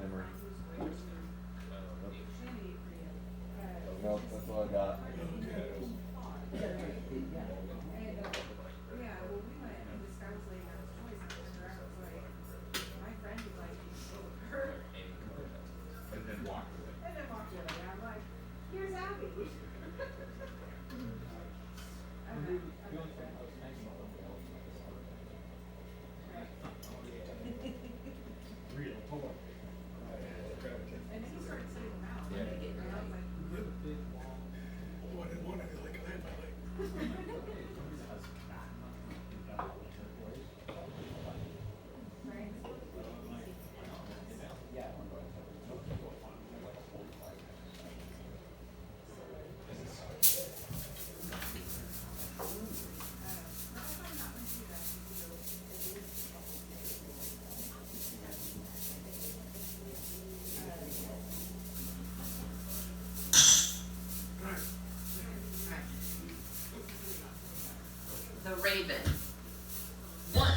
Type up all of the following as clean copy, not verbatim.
hammer. Nope, that's all I got. And then walked away. I'm like, here's Abby. Real toy. And then he started setting them out. And then getting around like, Oh, I didn't want it. Like, I had my leg. The Raven. Once,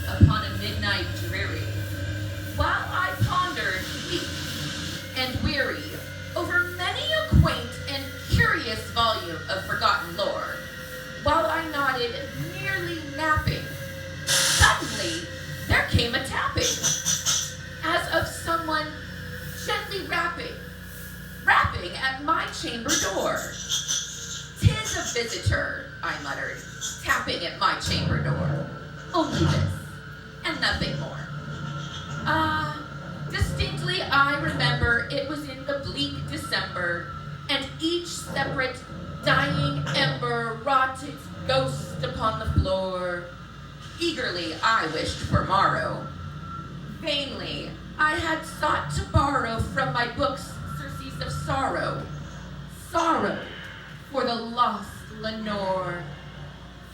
upon a midnight dreary, while I pondered weak and weary over many a quaint and curious volume of forgotten lore, while I nodded, nearly napping, suddenly there came a tapping, as of someone gently rapping at my chamber door. "'Tis a visitor," I muttered, tapping at my chamber door. "Only this, and nothing more." Distinctly I remember it was in the bleak December, and each separate dying ember wrought its ghost upon the floor. Eagerly I wished for morrow. Vainly I had sought to borrow from my books surcease of sorrow. Sorrow for the lost Lenore,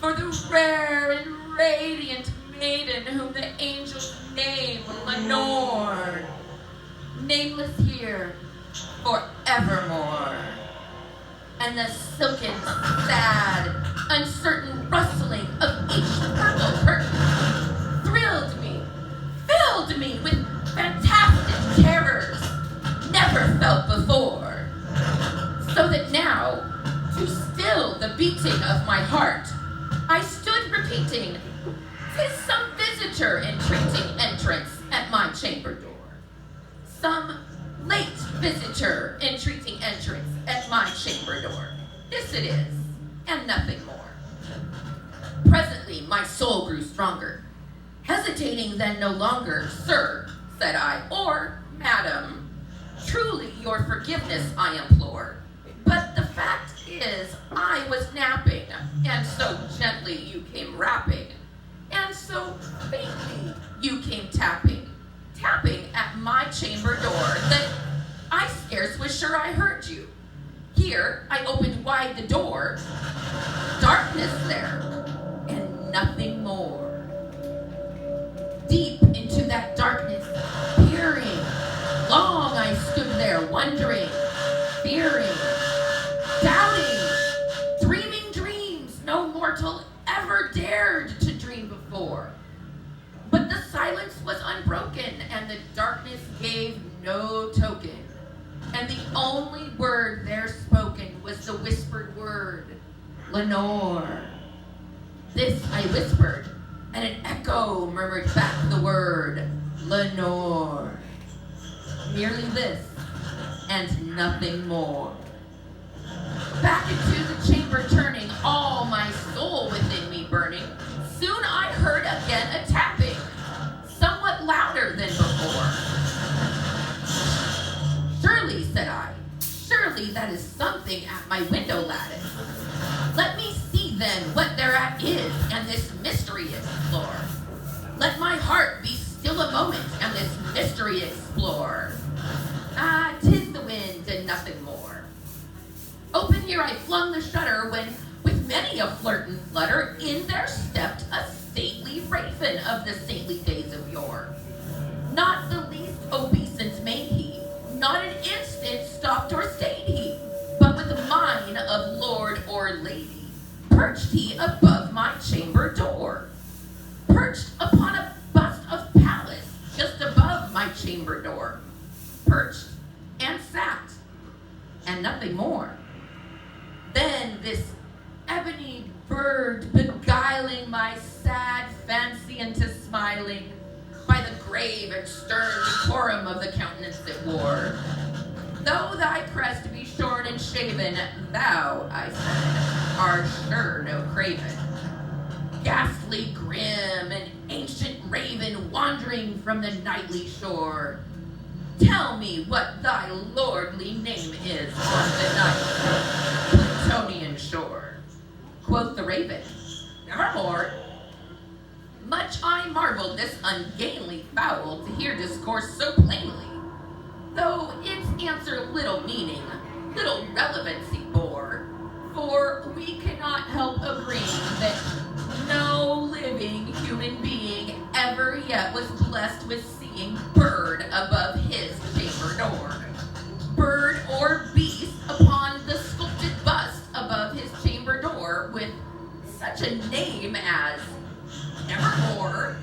for the rare and radiant maiden whom the angels name Lenore, nameless here forevermore. And the silken, sad, uncertain rustling of each purple curtain filled me with fantastic terrors never felt before, so that now, to still the beating of my heart, I stood repeating, "'Tis some visitor entreating entrance at my chamber door. Some late visitor entreating entrance at my chamber door. This it is, and nothing more." Presently my soul grew stronger. Hesitating then no longer, "Sir," said I, "or madam, truly your forgiveness I implore. But the fact is, I was napping, and so gently you came rapping, and so faintly you came tapping at my chamber door, that I scarce was sure I heard you. Here I opened wide the door, darkness there, and nothing more. Deep into that darkness, peering, long I stood there, wondering, fearing, doubting, dreaming dreams no mortal ever dared to dream before. But the silence was unbroken, and the darkness gave no token, and the only word there spoken was the whispered word, "Lenore." This I whispered, and an echo murmured back the word, "Lenore." Merely this, and nothing more. Back into the chamber turning, all my soul within me burning, soon I heard again a tapping, somewhat louder than before. "Surely," said I, "surely that is something at my window lattice. Let me see then what thereat is, and this mystery explore. Let my heart be still a moment, and this mystery explore. 'Tis the wind, and nothing more." Open here I flung the shutter, when, with many a flirt and flutter, in there stepped a stately raven of the saintly days of yore. Not the least obeisance made he, not an instant stopped or stayed he, but with mine of lord or lady, perched he above my chamber door. Perched upon a bust of Pallas, just above my chamber door, perched and sat, and nothing more. Then this ebony bird beguiling my sad fancy into smiling by the grave and stern decorum of the countenance it wore. Though thy crest be shorn and shaven, thou, I said, art sure no craven. Ghastly grim, an ancient raven wandering from the nightly shore. Tell me what thy lordly name is on the night Plutonian shore. Quoth the raven, nevermore. Much I marveled this ungainly fowl to hear discourse so plainly, though its answer little meaning, little relevancy bore, for we cannot help agreeing that no living human being ever yet was blessed with seeing bird above his chamber door. Bird or beast upon the sculpted bust above his chamber door with such a name as Nevermore.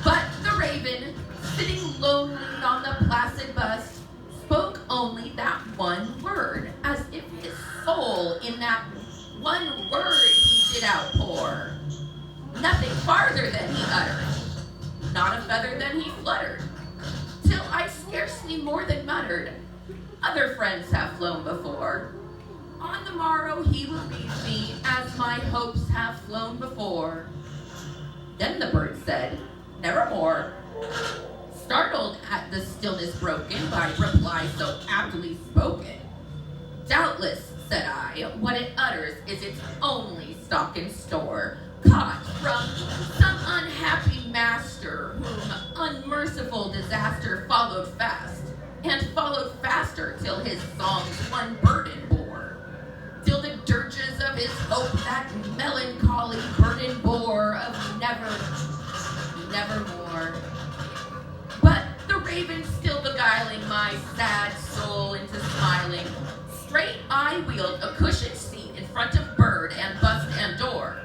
But the raven, sitting lonely on the placid bust, spoke only that one word, as if his soul in that one word he did outpour. Nothing farther than he uttered, not a feather than he fluttered, till I scarcely more than muttered, other friends have flown before. On the morrow he will leave me, as my hopes have flown before. Then the bird said, nevermore. Startled at the stillness broken by reply so aptly spoken. Doubtless, said I, what it utters is its only stock in store, caught from some unhappy master whom unmerciful disaster followed fast, and followed faster till his songs one burden bore, till the dirges of his hope that melancholy burden bore of nevermore. But the raven still beguiling my sad soul into smiling, straight I wheeled a cushioned seat in front of bird and bust and door.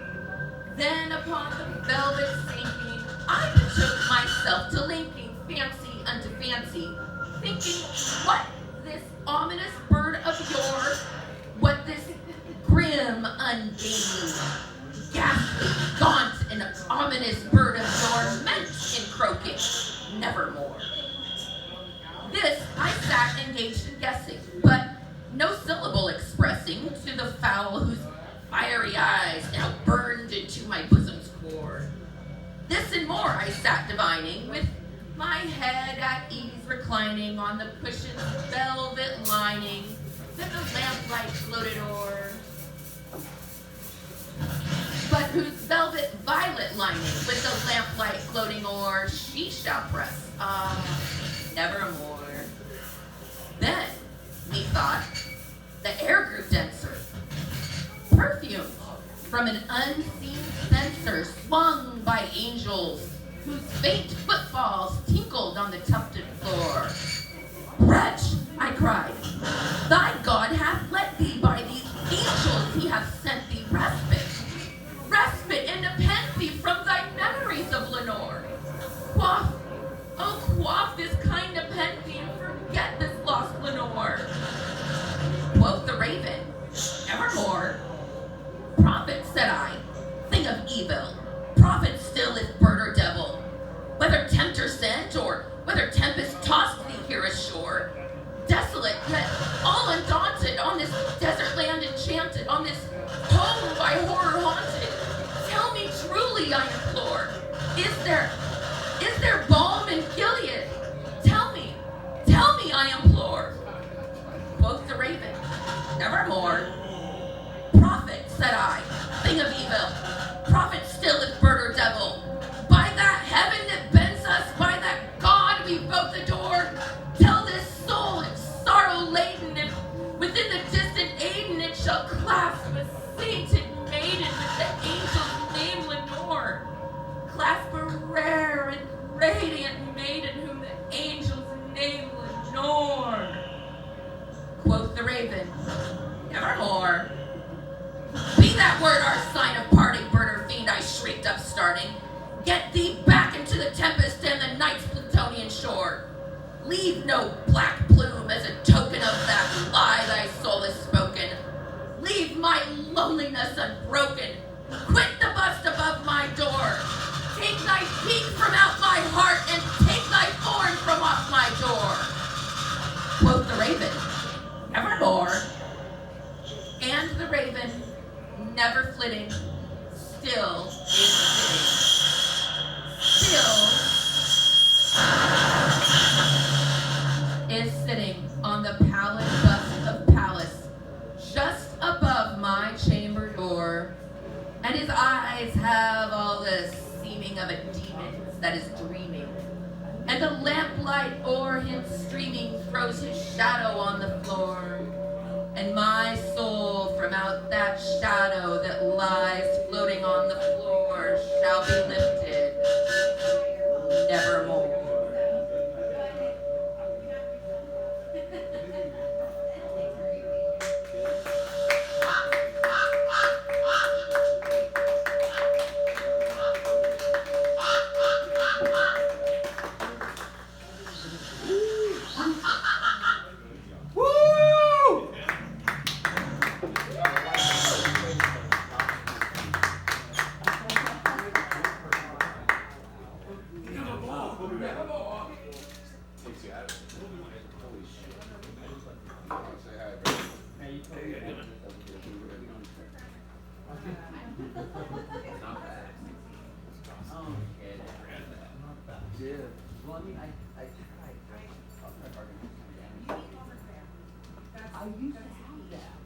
Then upon the velvet sinking, I betook myself to linking fancy unto fancy, thinking what this ominous bird of yours, what this grim, ungainly, ghastly, gaunt, and ominous bird of yours meant in croaking, nevermore. This I sat engaged in guessing, but no syllable expressing to the fowl whose fiery eyes now burned into my bosom's core. This and more I sat divining, with my head at ease reclining on the cushion's velvet lining that the lamplight floated o'er, but whose velvet violet lining with the lamplight floating o'er she shall press, nevermore. Then, methought, the air grew denser, perfumed from an unseen censer swung by angels whose faint footfalls tinkled on the tufted floor. Wretch, I cried, thy God hath let thee by these angels he hath sent thee respite and nepenthe from thy memories of Lenore. Quaff this kind nepenthe and forget this lost Lenore. Quoth the raven, nevermore. Prophet, said I, thing of evil, prophet still if bird or devil, whether tempter sent or whether tempest tossed thee here ashore, desolate yet all undaunted on this desert land enchanted, on this home by horror haunted. Tell me truly, I implore, is there balm in Gilead? Tell me, I implore. Quoth the raven, nevermore. Prophet, said I, thing of evil, prophet still if bird or devil, by that heaven that bends us, by that God we both adore, tell this soul if sorrow laden, if within the distant Aden it shall clasp a sainted maiden with the angel's name Lenore, clasp a rare and radiant maiden whom the angel's name Lenore. Quoth the raven, nevermore. Be that word our sign of parting, bird or fiend, I shrieked upstarting. Get thee back into the tempest and the night's Plutonian shore. Leave no black plume as a token of that lie thy soul has spoken. Leave my loneliness unbroken. Quit the bust above my door. Take thy feet from out my heart and take thy thorn from off my door. Quoth the raven, nevermore. And the raven, never flitting, still is sitting on the pallid bust of Pallas, just above my chamber door, and his eyes have all the seeming of a demon's that is dreaming, and the lamplight o'er him streaming throws his shadow on the floor, and my soul from out that shadow that lies floating on the floor shall be lifted nevermore. I used to have that.